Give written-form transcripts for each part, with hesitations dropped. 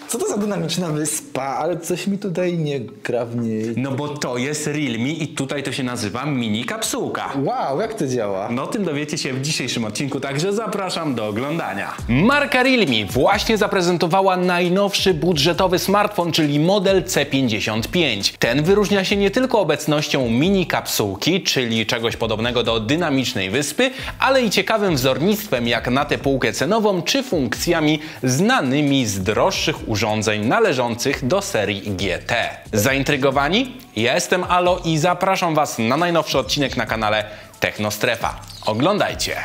Co to za dynamiczna wyspa? Ale coś mi tutaj nie gra w niej. No bo to jest Realme i tutaj to się nazywa mini kapsułka. Wow, jak to działa? No tym dowiecie się w dzisiejszym odcinku, także zapraszam do oglądania. Marka Realme właśnie zaprezentowała najnowszy budżetowy smartfon, czyli model C55. Ten wyróżnia się nie tylko obecnością mini kapsułki, czyli czegoś podobnego do dynamicznej wyspy, ale i ciekawym wzornictwem jak na tę półkę cenową, czy funkcjami znanymi z droższych urządzeń należących do serii GT. Zaintrygowani? Ja jestem Alo i zapraszam Was na najnowszy odcinek na kanale Technostrefa. Oglądajcie!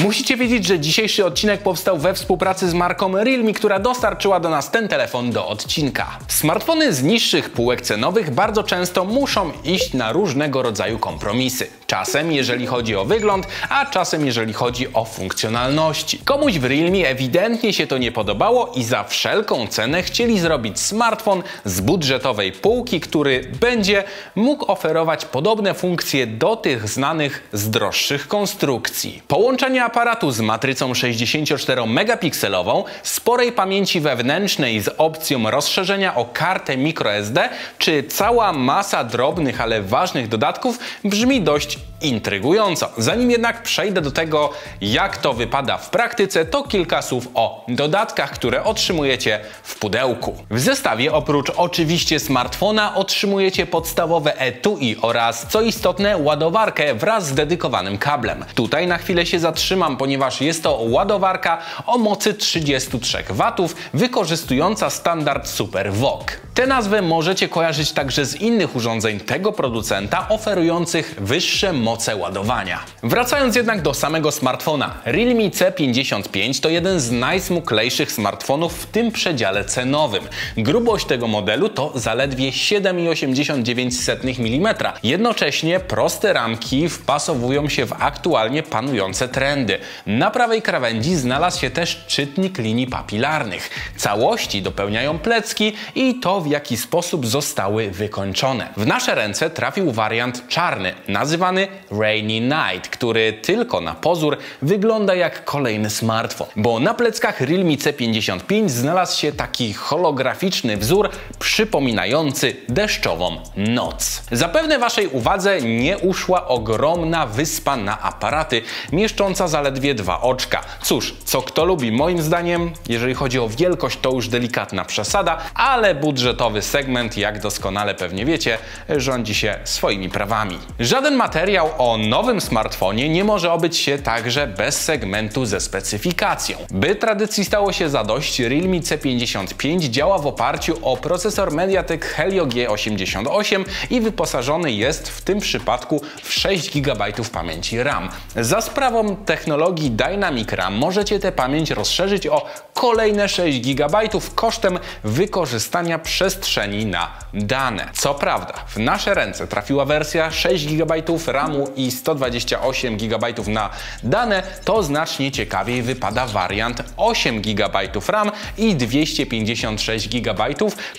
Musicie wiedzieć, że dzisiejszy odcinek powstał we współpracy z marką Realme, która dostarczyła do nas ten telefon do odcinka. Smartfony z niższych półek cenowych bardzo często muszą iść na różnego rodzaju kompromisy. Czasem jeżeli chodzi o wygląd, a czasem jeżeli chodzi o funkcjonalności. Komuś w Realme ewidentnie się to nie podobało i za wszelką cenę chcieli zrobić smartfon z budżetowej półki, który będzie mógł oferować podobne funkcje do tych znanych z droższych konstrukcji. Połączenie aparatu z matrycą 64-megapikselową, sporej pamięci wewnętrznej z opcją rozszerzenia o kartę microSD, czy cała masa drobnych, ale ważnych dodatków brzmi dość intrygująco. Zanim jednak przejdę do tego, jak to wypada w praktyce, to kilka słów o dodatkach, które otrzymujecie w pudełku. W zestawie oprócz oczywiście smartfona otrzymujecie podstawowe etui oraz, co istotne, ładowarkę wraz z dedykowanym kablem. Tutaj na chwilę się zatrzymam, ponieważ jest to ładowarka o mocy 33 W, wykorzystująca standard Super VOOC. Tę nazwę możecie kojarzyć także z innych urządzeń tego producenta oferujących wyższe moce ładowania. Wracając jednak do samego smartfona, Realme C55 to jeden z najsmuklejszych smartfonów w tym przedziale cenowym. Grubość tego modelu to zaledwie 7,89 mm. Jednocześnie proste ramki wpasowują się w aktualnie panujące trendy. Na prawej krawędzi znalazł się też czytnik linii papilarnych. Całości dopełniają plecki i to, w jaki sposób zostały wykończone. W nasze ręce trafił wariant czarny, nazywany Rainy Night, który tylko na pozór wygląda jak kolejny smartfon, bo na pleckach Realme C55 znalazł się taki holograficzny wzór przypominający deszczową noc. Zapewne Waszej uwadze nie uszła ogromna wyspa na aparaty, mieszcząca zaledwie 2 oczka. Cóż, co kto lubi, moim zdaniem, jeżeli chodzi o wielkość, to już delikatna przesada, ale budżetowy segment, jak doskonale pewnie wiecie, rządzi się swoimi prawami. Żaden materiał o nowym smartfonie nie może obyć się także bez segmentu ze specyfikacją. By tradycji stało się zadość, Realme C55 działa w oparciu o procesor Mediatek Helio G88 i wyposażony jest w tym przypadku w 6 GB pamięci RAM. Za sprawą technologii Dynamic RAM możecie tę pamięć rozszerzyć o kolejne 6 GB kosztem wykorzystania przestrzeni na dane. Co prawda, w nasze ręce trafiła wersja 6 GB RAMu i 128 GB na dane, to znacznie ciekawiej wypada wariant 8 GB RAM i 256 GB,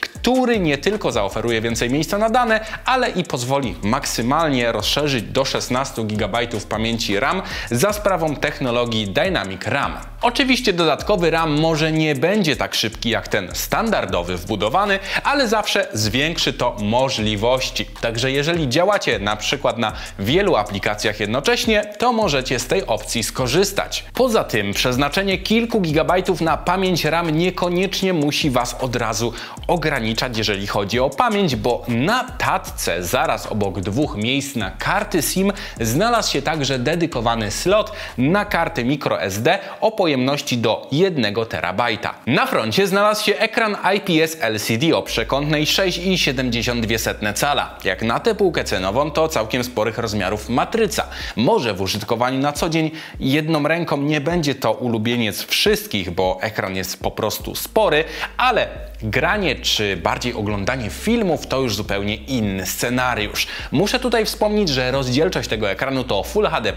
który nie tylko zaoferuje więcej miejsca na dane, ale i pozwoli maksymalnie rozszerzyć do 16 GB pamięci RAM za sprawą technologii Dynamic RAM. Oczywiście dodatkowy RAM może nie będzie tak szybki jak ten standardowy wbudowany, ale zawsze zwiększy to możliwości. Także jeżeli działacie na przykład na wielu aplikacjach jednocześnie, to możecie z tej opcji skorzystać. Poza tym przeznaczenie kilku gigabajtów na pamięć RAM niekoniecznie musi Was od razu ograniczać, jeżeli chodzi o pamięć, bo na tatce zaraz obok 2 miejsc na karty SIM znalazł się także dedykowany slot na karty microSD o pojemności do 1 terabajta. Na froncie znalazł się ekran IPS LCD o przekątnej 6,72 cala. Jak na tę półkę cenową to całkiem sporych rozmiarów matryca. Może w użytkowaniu na co dzień jedną ręką nie będzie to ulubieniec wszystkich, bo ekran jest po prostu spory, ale granie czy bardziej oglądanie filmów to już zupełnie inny scenariusz. Muszę tutaj wspomnieć, że rozdzielczość tego ekranu to Full HD+,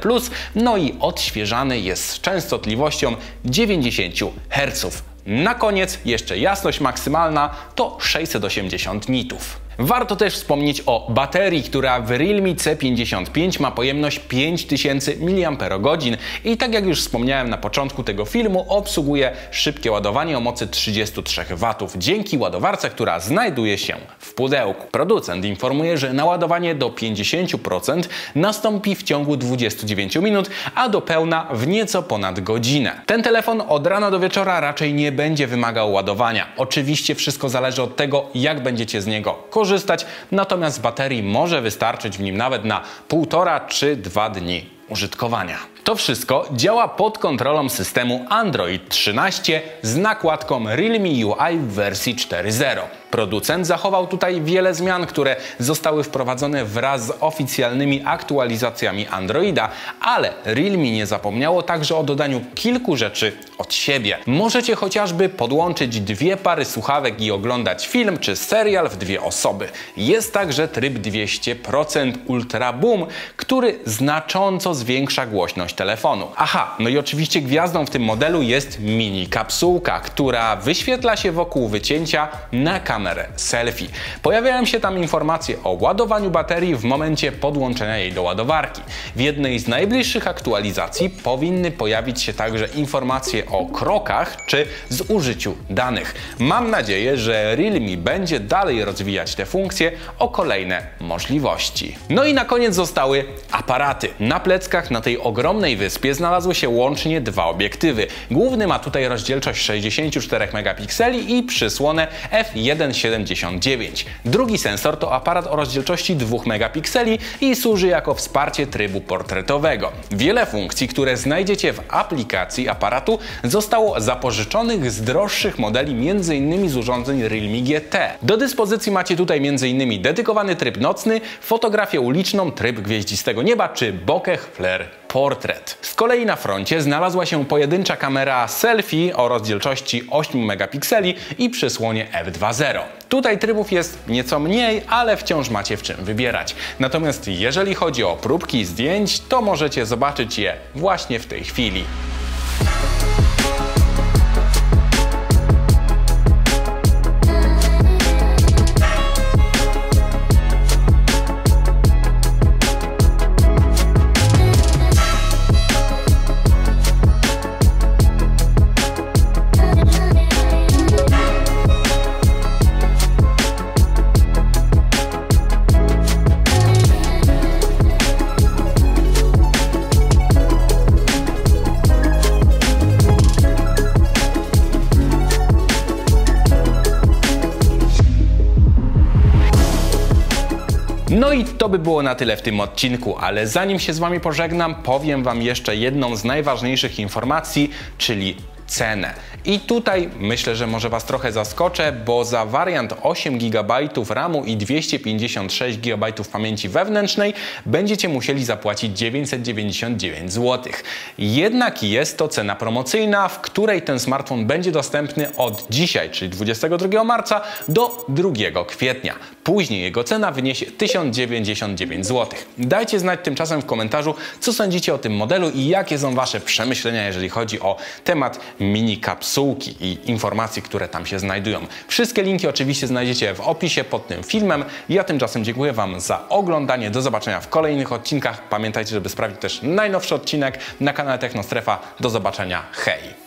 no i odświeżany jest z częstotliwością 90 Hz. Na koniec jeszcze jasność maksymalna to 680 nitów. Warto też wspomnieć o baterii, która w Realme C55 ma pojemność 5000 mAh i tak jak już wspomniałem na początku tego filmu, obsługuje szybkie ładowanie o mocy 33 W dzięki ładowarce, która znajduje się w pudełku. Producent informuje, że naładowanie do 50% nastąpi w ciągu 29 minut, a do pełna w nieco ponad godzinę. Ten telefon od rana do wieczora raczej nie będzie wymagał ładowania. Oczywiście wszystko zależy od tego, jak będziecie z niego korzystać, natomiast baterii może wystarczyć w nim nawet na 1,5 czy 2 dni użytkowania. To wszystko działa pod kontrolą systemu Android 13 z nakładką Realme UI w wersji 4.0. Producent zachował tutaj wiele zmian, które zostały wprowadzone wraz z oficjalnymi aktualizacjami Androida, ale Realme nie zapomniało także o dodaniu kilku rzeczy od siebie. Możecie chociażby podłączyć 2 pary słuchawek i oglądać film czy serial w 2 osoby. Jest także tryb 200% Ultra Boom, który znacząco zwiększa głośność telefonu. Aha, no i oczywiście gwiazdą w tym modelu jest mini kapsułka, która wyświetla się wokół wycięcia na kamerę selfie. Pojawiają się tam informacje o ładowaniu baterii w momencie podłączenia jej do ładowarki. W jednej z najbliższych aktualizacji powinny pojawić się także informacje o krokach czy zużyciu danych. Mam nadzieję, że Realme będzie dalej rozwijać te funkcje o kolejne możliwości. No i na koniec zostały aparaty. Na pleckach na tej ogromnej wyspie znalazły się łącznie 2 obiektywy. Główny ma tutaj rozdzielczość 64 megapikseli i przysłonę f1.79. Drugi sensor to aparat o rozdzielczości 2 megapikseli i służy jako wsparcie trybu portretowego. Wiele funkcji, które znajdziecie w aplikacji aparatu, zostało zapożyczonych z droższych modeli, m.in. z urządzeń Realme GT. Do dyspozycji macie tutaj m.in. dedykowany tryb nocny, fotografię uliczną, tryb gwieździstego nieba czy bokeh flare portret. Z kolei na froncie znalazła się pojedyncza kamera selfie o rozdzielczości 8 megapikseli i przysłonie f2.0. Tutaj trybów jest nieco mniej, ale wciąż macie w czym wybierać. Natomiast jeżeli chodzi o próbki zdjęć, to możecie zobaczyć je właśnie w tej chwili. No i to by było na tyle w tym odcinku, ale zanim się z Wami pożegnam, powiem Wam jeszcze jedną z najważniejszych informacji, czyli cenę. I tutaj myślę, że może Was trochę zaskoczę, bo za wariant 8 GB RAMu i 256 GB pamięci wewnętrznej będziecie musieli zapłacić 999 zł. Jednak jest to cena promocyjna, w której ten smartfon będzie dostępny od dzisiaj, czyli 22 marca do 2 kwietnia. Później jego cena wyniesie 1099 zł. Dajcie znać tymczasem w komentarzu, co sądzicie o tym modelu i jakie są Wasze przemyślenia, jeżeli chodzi o temat mini kapsułki i informacji, które tam się znajdują. Wszystkie linki oczywiście znajdziecie w opisie pod tym filmem. Ja tymczasem dziękuję Wam za oglądanie. Do zobaczenia w kolejnych odcinkach. Pamiętajcie, żeby sprawdzić też najnowszy odcinek na kanale Technostrefa. Do zobaczenia. Hej!